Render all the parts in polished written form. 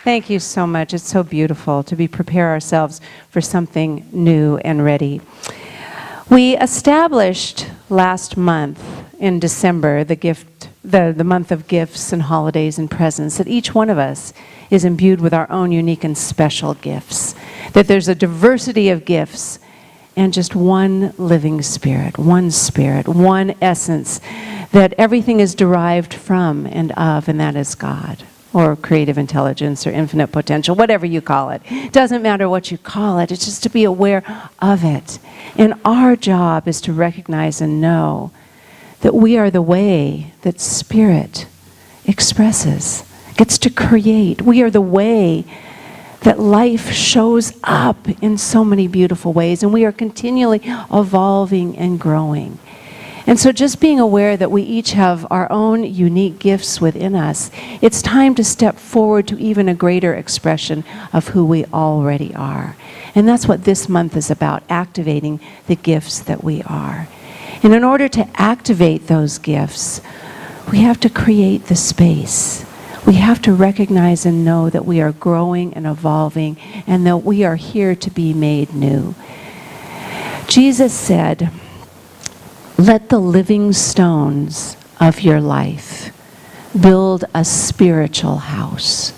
Thank you so much. It's so beautiful to prepare ourselves for something new and ready. We established last month in December the month of gifts and holidays and presents, that each one of us is imbued with our own unique and special gifts, that there's a diversity of gifts and just one living spirit, one essence, that everything is derived from and of, and that is God, or creative intelligence, or infinite potential, whatever you call it. It doesn't matter what you call it, it's just to be aware of it. And our job is to recognize and know that we are the way that Spirit expresses, gets to create. We are the way that life shows up in so many beautiful ways, and we are continually evolving and growing. And so just being aware that we each have our own unique gifts within us, it's time to step forward to even a greater expression of who we already are. And that's what this month is about, activating the gifts that we are. And in order to activate those gifts, we have to create the space. We have to recognize and know that we are growing and evolving, and that we are here to be made new. Jesus said, "Let the living stones of your life build a spiritual house."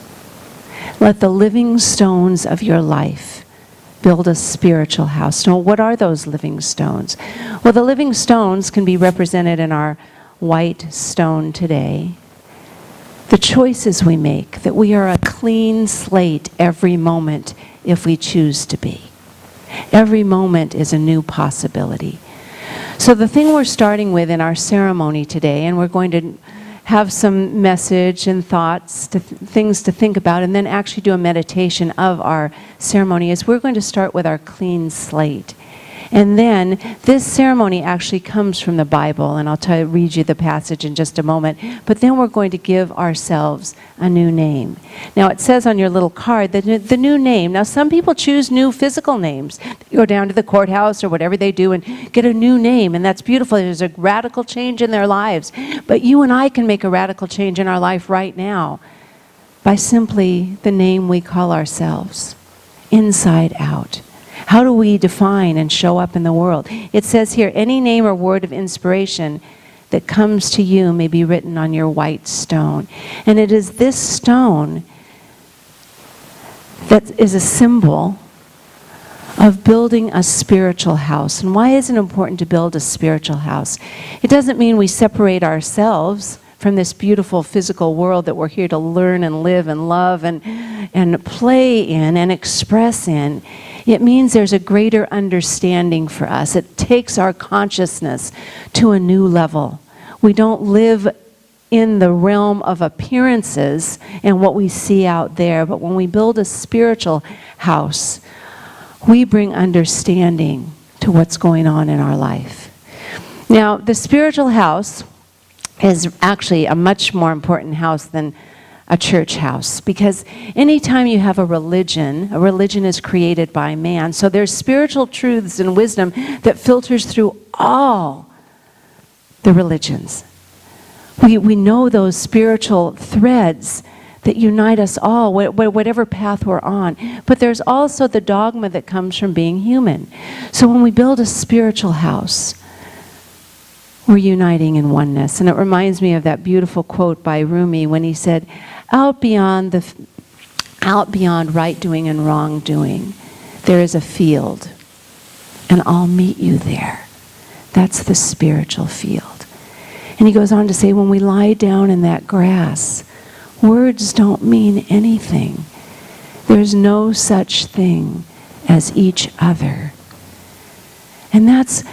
Let the living stones of your life build a spiritual house. Now, what are those living stones? Well, the living stones can be represented in our white stone today. The choices we make, that we are a clean slate every moment if we choose to be. Every moment is a new possibility. So the thing we're starting with in our ceremony today, and we're going to have some message and thoughts, things to think about, and then actually do a meditation of our ceremony, is we're going to start with our clean slate. And then this ceremony actually comes from the Bible, and I'll read you the passage in just a moment. But then we're going to give ourselves a new name. Now it says on your little card that the new name. Now some people choose new physical names. They go down to the courthouse or whatever they do and get a new name, and that's beautiful. There's a radical change in their lives. But you and I can make a radical change in our life right now by simply the name we call ourselves, inside out. How do we define and show up in the world? It says here, any name or word of inspiration that comes to you may be written on your white stone. And it is this stone that is a symbol of building a spiritual house. And why is it important to build a spiritual house? It doesn't mean we separate ourselves from this beautiful physical world that we're here to learn and live and love and play in and express in. It means there's a greater understanding for us. It takes our consciousness to a new level. We don't live in the realm of appearances and what we see out there, but when we build a spiritual house, we bring understanding to what's going on in our life. Now, the spiritual house is actually a much more important house than a church house, because anytime you have a religion is created by man. So there's spiritual truths and wisdom that filters through all the religions. We know those spiritual threads that unite us all, whatever path we're on. But there's also the dogma that comes from being human. So when we build a spiritual house, we're uniting in oneness. And it reminds me of that beautiful quote by Rumi when he said, out beyond right doing and wrong doing, there is a field, and I'll meet you there. That's the spiritual field. And he goes on to say, when we lie down in that grass, words don't mean anything. There's no such thing as each other. And that's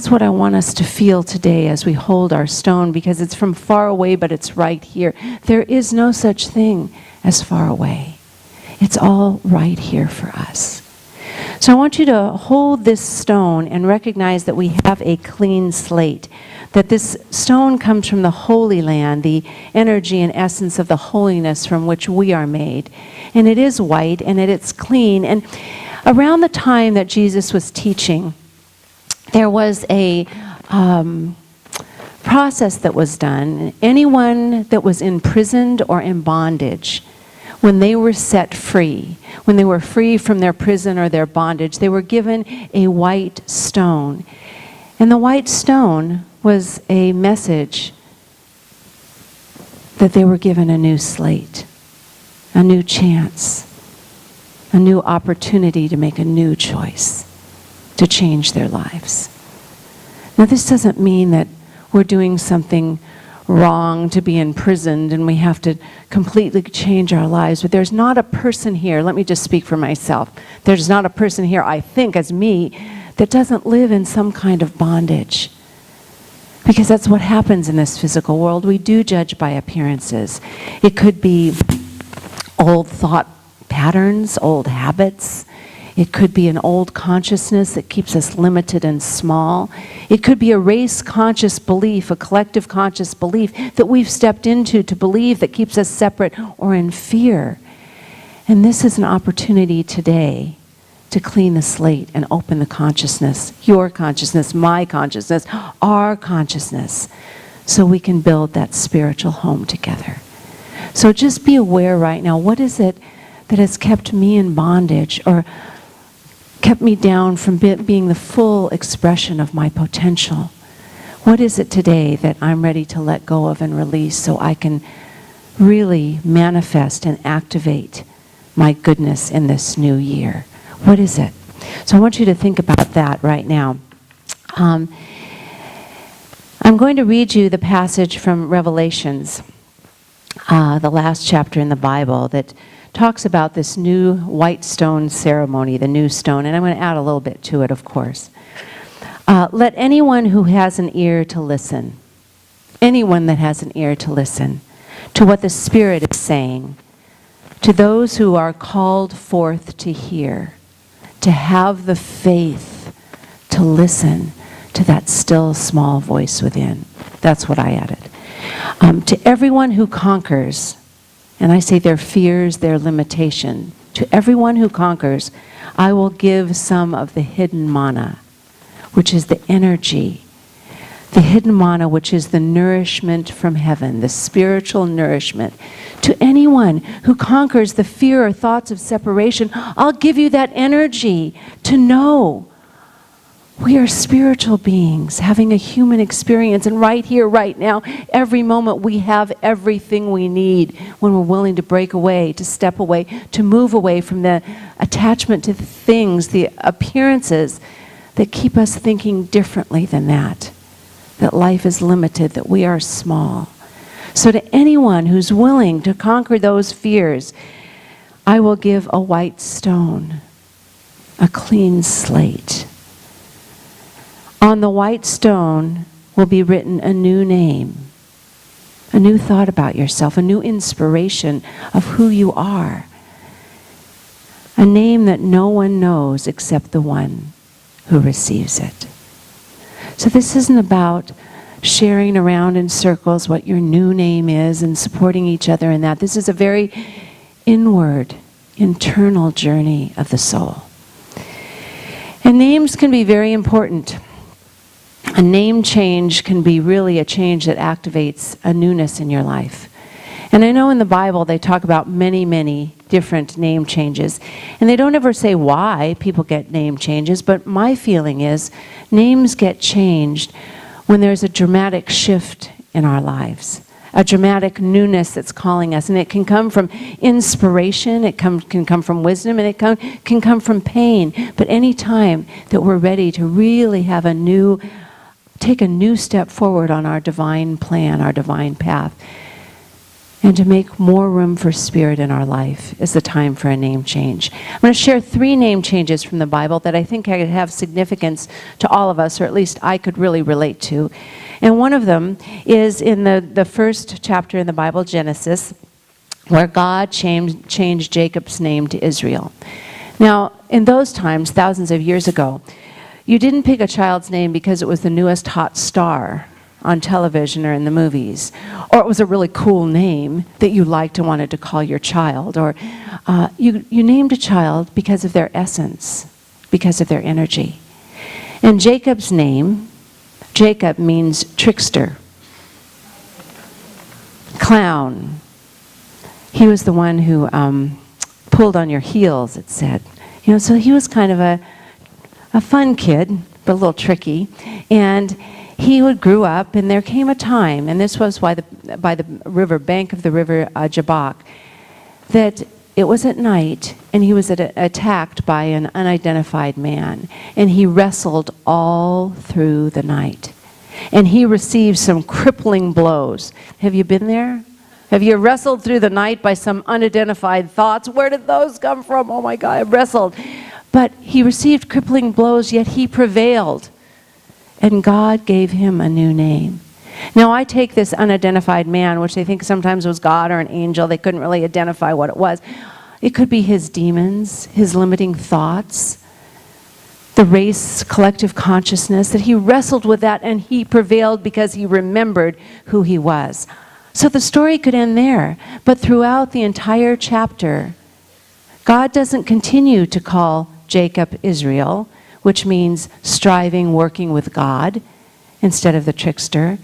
what I want us to feel today as we hold our stone, because it's from far away, but it's right here. There is no such thing as far away. It's all right here for us. So I want you to hold this stone and recognize that we have a clean slate, that this stone comes from the Holy Land, the energy and essence of the holiness from which we are made. And it is white, and it's clean. And around the time that Jesus was teaching, there was a process that was done. Anyone that was imprisoned or in bondage when they were set free, when they were free from their prison or their bondage, they were given a white stone. And the white stone was a message that they were given a new slate, a new chance, a new opportunity to make a new choice, to change their lives. Now, this doesn't mean that we're doing something wrong to be imprisoned and we have to completely change our lives. But there's not a person here, let me just speak for myself, there's not a person here, I think, as me, that doesn't live in some kind of bondage. Because that's what happens in this physical world. We do judge by appearances. It could be old thought patterns, old habits. It could be an old consciousness that keeps us limited and small. It could be a race-conscious belief, a collective conscious belief that we've stepped into to believe that keeps us separate or in fear. And this is an opportunity today to clean the slate and open the consciousness, your consciousness, my consciousness, our consciousness, so we can build that spiritual home together. So just be aware right now, what is it that has kept me in bondage or kept me down from being the full expression of my potential? What is it today that I'm ready to let go of and release so I can really manifest and activate my goodness in this new year? What is it? So I want you to think about that right now. I'm going to read you the passage from Revelations, the last chapter in the Bible, that talks about this new white stone ceremony, the new stone, and I'm going to add a little bit to it, of course. Let anyone who has an ear to listen, anyone that has an ear to listen to what the Spirit is saying, to those who are called forth to hear, to have the faith to listen to that still small voice within. That's what I added. To everyone who conquers, and I say their fears, their limitation, to everyone who conquers, I will give some of the hidden manna, which is the energy, the hidden manna, which is the nourishment from heaven, the spiritual nourishment. To anyone who conquers the fear or thoughts of separation, I'll give you that energy to know we are spiritual beings having a human experience, and right here, right now, every moment we have everything we need when we're willing to break away, to step away, to move away from the attachment to the things, the appearances that keep us thinking differently than that life is limited, that we are small. So to anyone who's willing to conquer those fears, I will give a white stone, a clean slate. On the white stone will be written a new name, a new thought about yourself, a new inspiration of who you are, a name that no one knows except the one who receives it. So this isn't about sharing around in circles what your new name is and supporting each other in that. This is a very inward, internal journey of the soul. And names can be very important. A name change can be really a change that activates a newness in your life. And I know in the Bible they talk about many, many different name changes. And they don't ever say why people get name changes, but my feeling is names get changed when there's a dramatic shift in our lives, a dramatic newness that's calling us. And it can come from inspiration, it can come from wisdom, and it can come from pain. But any time that we're ready to really have take a new step forward on our divine plan, our divine path, and to make more room for Spirit in our life is the time for a name change. I'm going to share 3 name changes from the Bible that I think could have significance to all of us, or at least I could really relate to. And one of them is in the first chapter in the Bible, Genesis, where God changed Jacob's name to Israel. Now, in those times, thousands of years ago, you didn't pick a child's name because it was the newest hot star on television or in the movies, or it was a really cool name that you liked and wanted to call your child, or you named a child because of their essence, because of their energy. And Jacob's name, Jacob, means trickster, clown, He was the one who pulled on your heels, it said. So he was kind of a fun kid, but a little tricky. And he grew up, and there came a time, and this was by the river, bank of the river Jabbok, that it was at night, and he was attacked by an unidentified man. And he wrestled all through the night. And he received some crippling blows. Have you been there? Have you wrestled through the night by some unidentified thoughts? Where did those come from? Oh my God, I wrestled. But he received crippling blows, yet he prevailed. And God gave him a new name. Now I take this unidentified man, which they think sometimes was God or an angel. They couldn't really identify what it was. It could be his demons, his limiting thoughts, the race, collective consciousness, that he wrestled with that and he prevailed because he remembered who he was. So the story could end there, but throughout the entire chapter, God doesn't continue to call Jacob Israel, which means striving, working with God, instead of the trickster.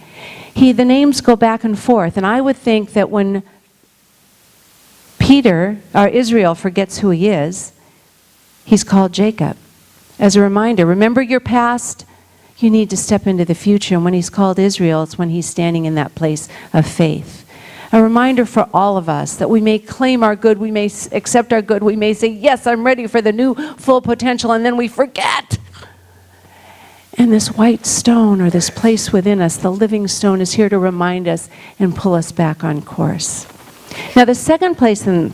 The names go back and forth, and I would think that when Israel forgets who he is, he's called Jacob. As a reminder, remember your past, you need to step into the future. And when he's called Israel, it's when he's standing in that place of faith. A reminder for all of us that we may claim our good, we may accept our good, we may say, yes, I'm ready for the new full potential, and then we forget. And this white stone, or this place within us, the living stone, is here to remind us and pull us back on course. Now, the second place in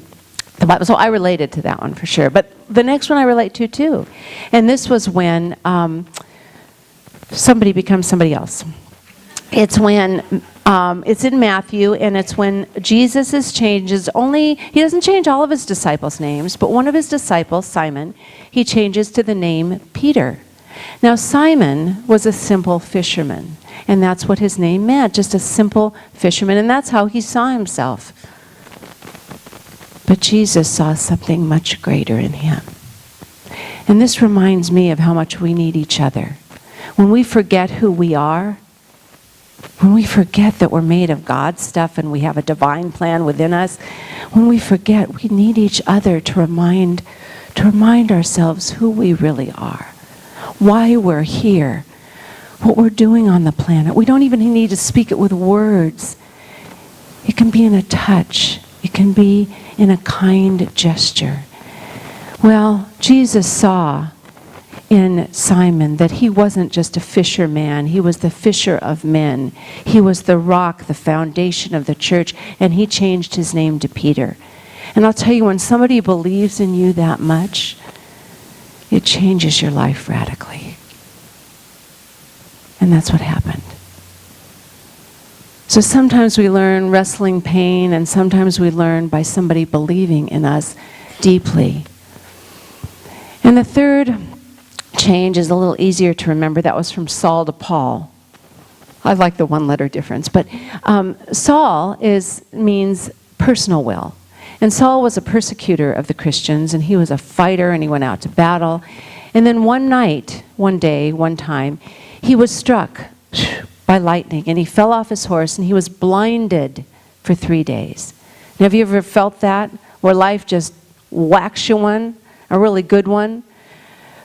the Bible, so I related to that one for sure, but the next one I relate to too. And this was when somebody becomes somebody else. It's when, it's in Matthew, and it's when Jesus changes he doesn't change all of his disciples' names, but one of his disciples, Simon, he changes to the name Peter. Now, Simon was a simple fisherman, and that's what his name meant, just a simple fisherman, and that's how he saw himself. But Jesus saw something much greater in him. And this reminds me of how much we need each other. When we forget who we are, when we forget that we're made of God's stuff and we have a divine plan within us, when we forget, we need each other to remind ourselves who we really are, why we're here, what we're doing on the planet. We don't even need to speak it with words. It can be in a touch. It can be in a kind gesture. Well, Jesus saw in Simon that he wasn't just a fisherman, he was the fisher of men. He was the rock, the foundation of the church, and he changed his name to Peter. And I'll tell you, when somebody believes in you that much, it changes your life radically. And that's what happened. So sometimes we learn wrestling pain, and sometimes we learn by somebody believing in us deeply. And the third change is a little easier to remember. That was from Saul to Paul. I like the one-letter difference. But Saul means personal will. And Saul was a persecutor of the Christians, and he was a fighter, and he went out to battle. And then one time, he was struck by lightning, and he fell off his horse, and he was blinded for 3 days. And have you ever felt that, where life just whacks you one, a really good one?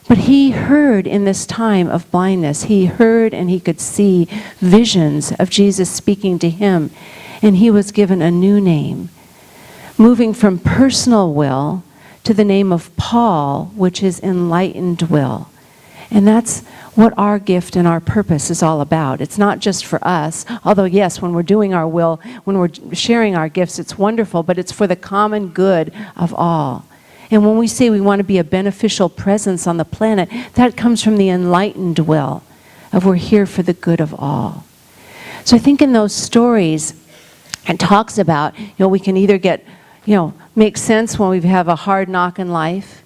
But he heard in this time of blindness, he heard and he could see visions of Jesus speaking to him, and he was given a new name, moving from personal will to the name of Paul, which is enlightened will. And that's what our gift and our purpose is all about. It's not just for us, although yes, when we're doing our will, when we're sharing our gifts, it's wonderful, but it's for the common good of all. And when we say we want to be a beneficial presence on the planet, that comes from the enlightened will of we're here for the good of all. So I think in those stories, it talks about, we can either get, make sense when we have a hard knock in life.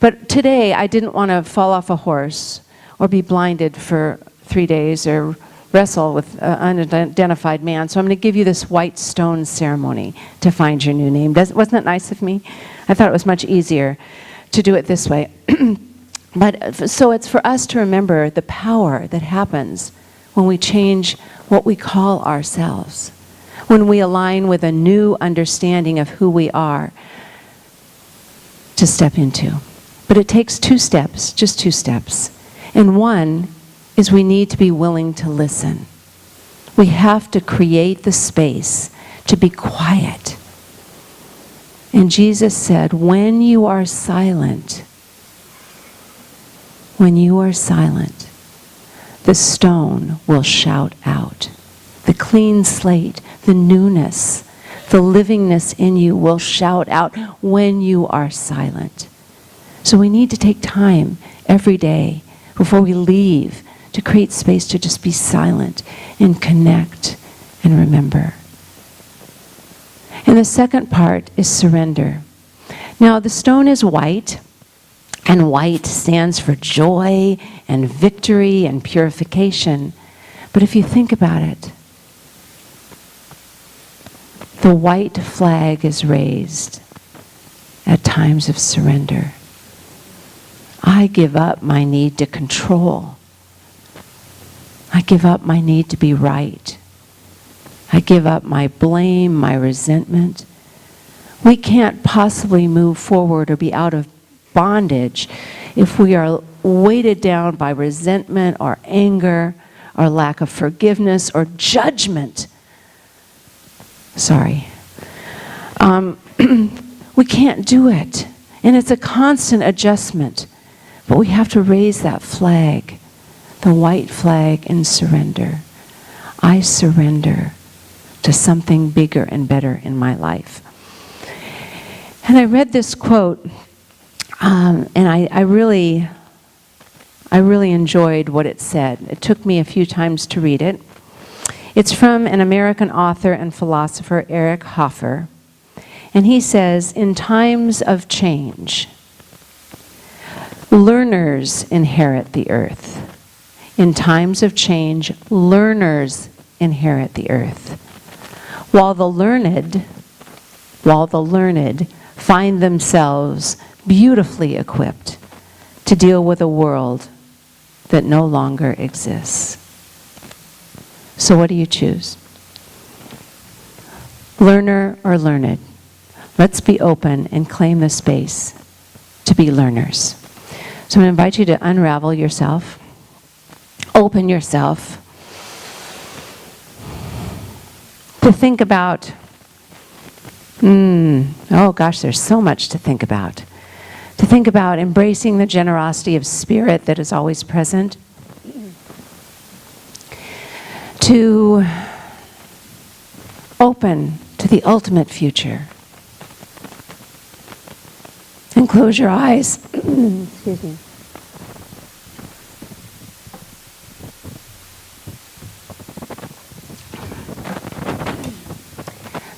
But today, I didn't want to fall off a horse or be blinded for 3 days or wrestle with an unidentified man. So I'm going to give you this white stone ceremony to find your new name. Wasn't that nice of me? I thought it was much easier to do it this way. So it's for us to remember the power that happens when we change what we call ourselves. when we align with a new understanding of who we are to step into. But it takes 2 steps, just 2 steps. And one is we need to be willing to listen. We have to create the space to be quiet. And Jesus said, when you are silent, the stone will shout out. The clean slate, the newness, the livingness in you will shout out when you are silent. So we need to take time every day before we leave to create space to just be silent and connect and remember. And the second part is surrender. Now, the stone is white, and white stands for joy and victory and purification. But if you think about it, the white flag is raised at times of surrender. I give up my need to control. I give up my need to be right. I give up my blame, my resentment. We can't possibly move forward or be out of bondage if we are weighted down by resentment or anger or lack of forgiveness or judgment. Sorry. We can't do it. And it's a constant adjustment. But we have to raise that flag, the white flag, and surrender. I surrender to something bigger and better in my life. And I read this quote, and I really enjoyed what it said. It took me a few times to read it. It's from an American author and philosopher, Eric Hoffer. And he says, in times of change, learners inherit the earth. In times of change, learners inherit the earth. While the learned find themselves beautifully equipped to deal with a world that no longer exists. So what do you choose? Learner or learned? Let's be open and claim the space to be learners. So I'm going to invite you to unravel yourself, open yourself, to think about, oh gosh, there's so much to think about. To think about embracing the generosity of spirit that is always present. To open to the ultimate future. And close your eyes. Excuse me.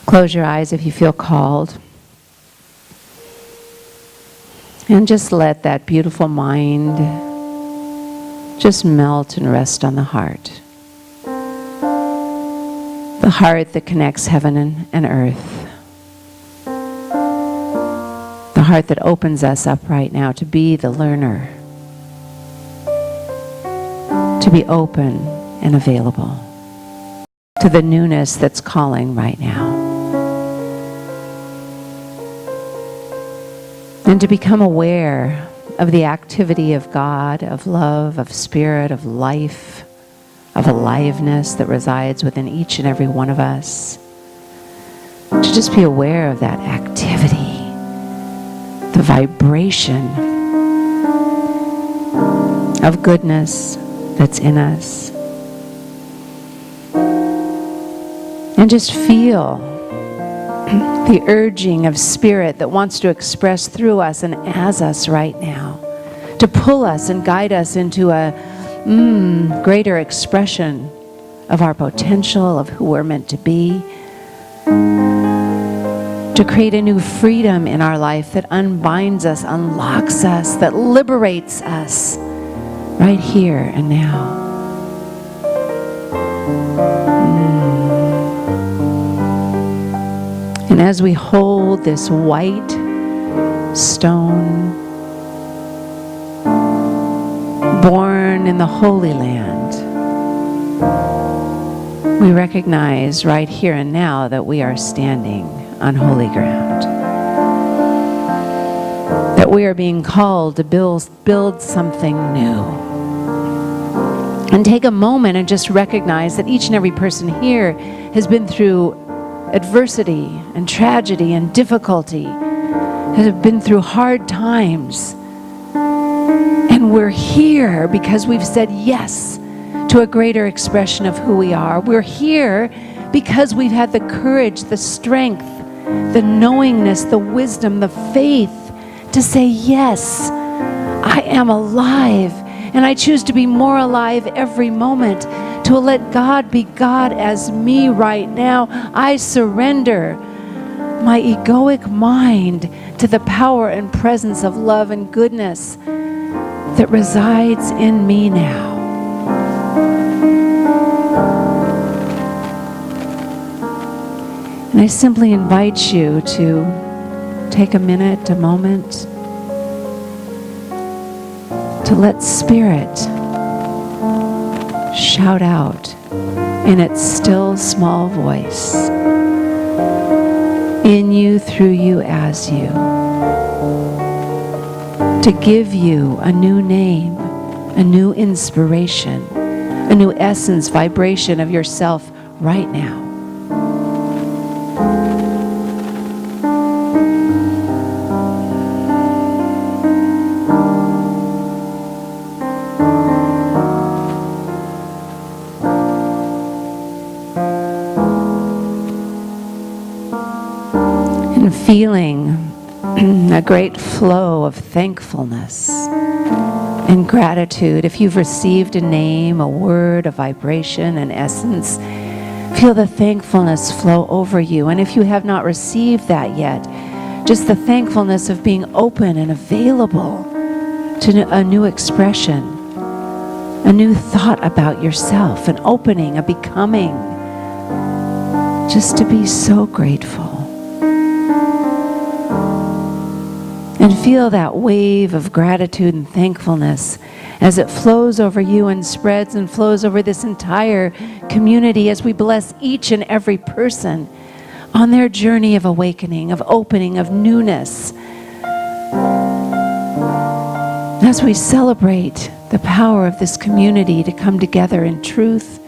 Close your eyes if you feel called. And just let that beautiful mind just melt and rest on the heart. The heart that connects heaven and earth. The heart that opens us up right now to be the learner. To be open and available to the newness that's calling right now. And to become aware of the activity of God, of love, of spirit, of life, of aliveness that resides within each and every one of us. To just be aware of that activity, the vibration of goodness that's in us. And just feel the urging of spirit that wants to express through us and as us right now, to pull us and guide us into a greater expression of our potential, of who we're meant to be, to create a new freedom in our life that unbinds us, unlocks us, that liberates us right here and now. And as we hold this white stone, born in the Holy Land, We recognize right here and now that we are standing on holy ground. That we are being called to build something new. And take a moment and just recognize that each and every person here has been through adversity and tragedy and difficulty, has been through hard times. And we're here because we've said yes to a greater expression of who we are. We're here because we've had the courage, the strength, the knowingness, the wisdom, the faith to say, yes, I am alive, and I choose to be more alive every moment, to let God be God as me right now. I surrender my egoic mind to the power and presence of love and goodness that resides in me now. And I simply invite you to take a minute, a moment, to let Spirit shout out in its still small voice, in you, through you, as you, to give you a new name, a new inspiration, a new essence, vibration of yourself right now. And feeling a great flow of thankfulness and gratitude. If you've received a name, a word, a vibration, an essence, feel the thankfulness flow over you. And if you have not received that yet, just the thankfulness of being open and available to a new expression, a new thought about yourself, an opening, a becoming, just to be so grateful. And feel that wave of gratitude and thankfulness as it flows over you and spreads and flows over this entire community as we bless each and every person on their journey of awakening, of opening, of newness. As we celebrate the power of this community to come together in truth,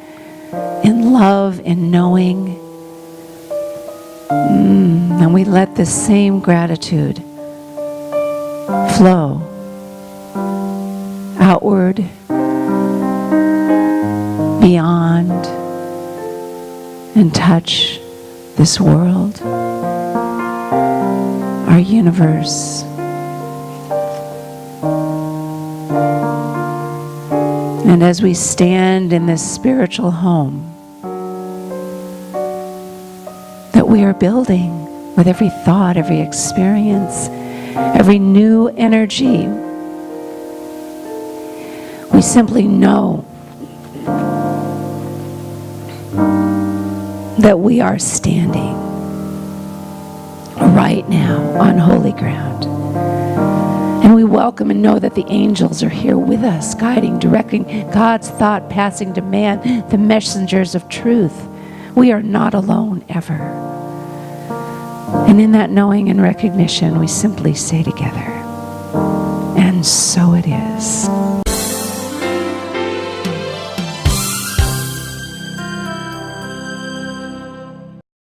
in love, in knowing. And we let this same gratitude flow outward, beyond, and touch this world, our universe. And as we stand in this spiritual home that we are building with every thought, every experience, every new energy, we simply know that we are standing right now on holy ground. And we welcome and know that the angels are here with us, guiding, directing God's thought, passing to man, the messengers of truth. We are not alone ever. And in that knowing and recognition, we simply say together, and so it is.